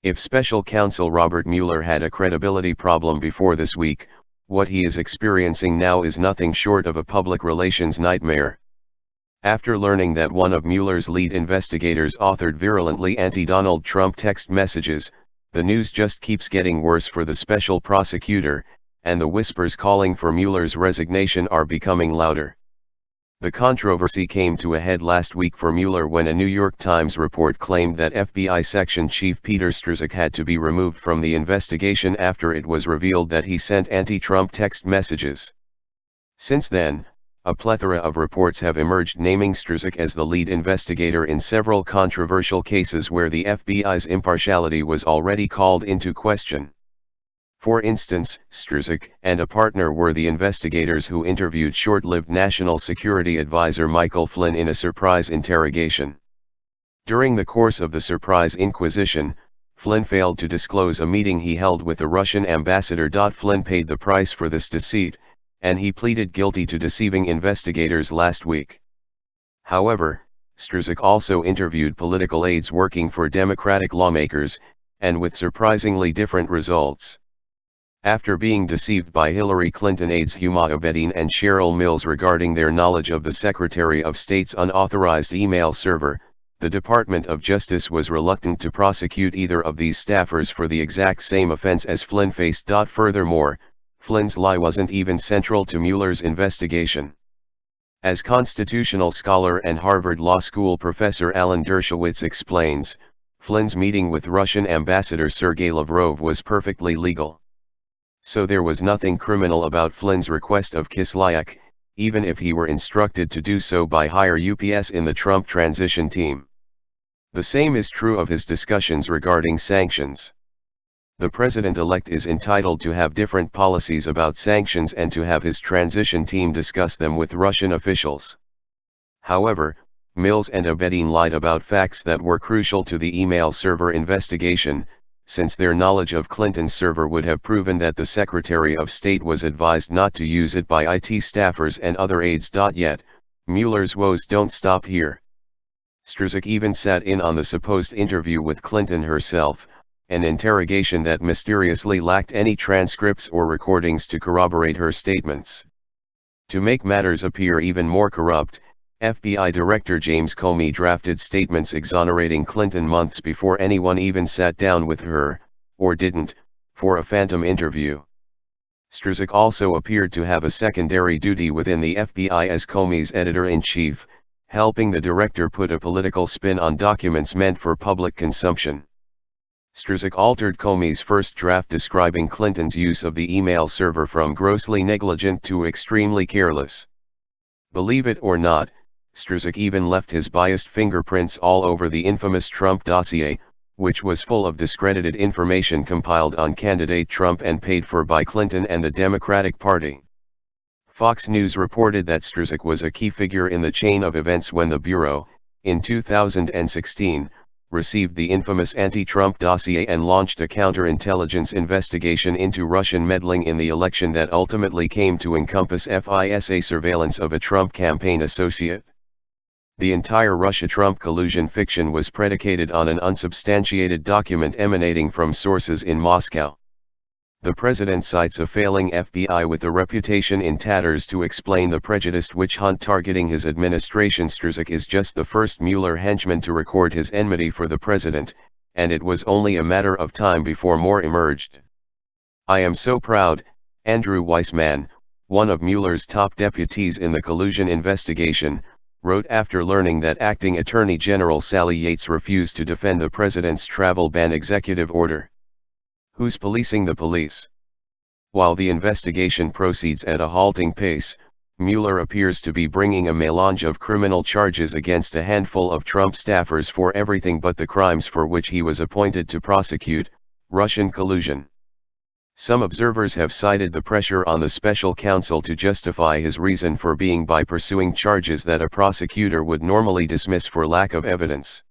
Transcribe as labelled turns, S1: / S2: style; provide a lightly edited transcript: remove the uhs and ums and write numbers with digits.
S1: If Special Counsel Robert Mueller had a credibility problem before this week, what he is experiencing now is nothing short of a public relations nightmare. After learning that one of Mueller's lead investigators authored virulently anti-Donald Trump text messages, the news just keeps getting worse for the special prosecutor, and the whispers calling for Mueller's resignation are becoming louder. The controversy came to a head last week for Mueller when a New York Times report claimed that FBI Section Chief Peter Strzok had to be removed from the investigation after it was revealed that he sent anti-Trump text messages. Since then, a plethora of reports have emerged naming Strzok as the lead investigator in several controversial cases where the FBI's impartiality was already called into question. For instance, Strzok and a partner were the investigators who interviewed short-lived National Security Advisor Michael Flynn in a surprise interrogation. During the course of the surprise inquisition, Flynn failed to disclose a meeting he held with the Russian ambassador. Flynn paid the price for this deceit, and he pleaded guilty to deceiving investigators last week. However, Strzok also interviewed political aides working for Democratic lawmakers, and with surprisingly different results. After being deceived by Hillary Clinton aides Huma Abedin and Cheryl Mills regarding their knowledge of the Secretary of State's unauthorized email server, the Department of Justice was reluctant to prosecute either of these staffers for the exact same offense as Flynn faced. Furthermore, Flynn's lie wasn't even central to Mueller's investigation. As constitutional scholar and Harvard Law School professor Alan Dershowitz explains, Flynn's meeting with Russian Ambassador Sergei Lavrov was perfectly legal. So there was nothing criminal about Flynn's request of Kislyak, even if he were instructed to do so by higher UPS in the Trump transition team. The same is true of his discussions regarding sanctions. The president-elect is entitled to have different policies about sanctions and to have his transition team discuss them with Russian officials. However, Mills and Abedin lied about facts that were crucial to the email server investigation, since their knowledge of Clinton's server would have proven that the Secretary of State was advised not to use it by IT staffers and other aides. Yet, Mueller's woes don't stop here. Strzok even sat in on the supposed interview with Clinton herself, an interrogation that mysteriously lacked any transcripts or recordings to corroborate her statements. To make matters appear even more corrupt, FBI Director James Comey drafted statements exonerating Clinton months before anyone even sat down with her, or didn't, for a phantom interview. Strzok also appeared to have a secondary duty within the FBI as Comey's editor-in-chief, helping the director put a political spin on documents meant for public consumption. Strzok altered Comey's first draft describing Clinton's use of the email server from grossly negligent to extremely careless. Believe it or not, Strzok even left his biased fingerprints all over the infamous Trump dossier, which was full of discredited information compiled on candidate Trump and paid for by Clinton and the Democratic Party. Fox News reported that Strzok was a key figure in the chain of events when the Bureau, in 2016, received the infamous anti-Trump dossier and launched a counterintelligence investigation into Russian meddling in the election that ultimately came to encompass FISA surveillance of a Trump campaign associate. The entire Russia-Trump collusion fiction was predicated on an unsubstantiated document emanating from sources in Moscow. The president cites a failing FBI with a reputation in tatters to explain the prejudiced witch hunt targeting his administration. Strzok is just the first Mueller henchman to record his enmity for the president, and it was only a matter of time before more emerged. "I am so proud," Andrew Weissman, one of Mueller's top deputies in the collusion investigation, wrote after learning that Acting Attorney General Sally Yates refused to defend the president's travel ban executive order. Who's policing the police? While the investigation proceeds at a halting pace, Mueller appears to be bringing a melange of criminal charges against a handful of Trump staffers for everything but the crimes for which he was appointed to prosecute: Russian collusion. Some observers have cited the pressure on the special counsel to justify his reason for being by pursuing charges that a prosecutor would normally dismiss for lack of evidence.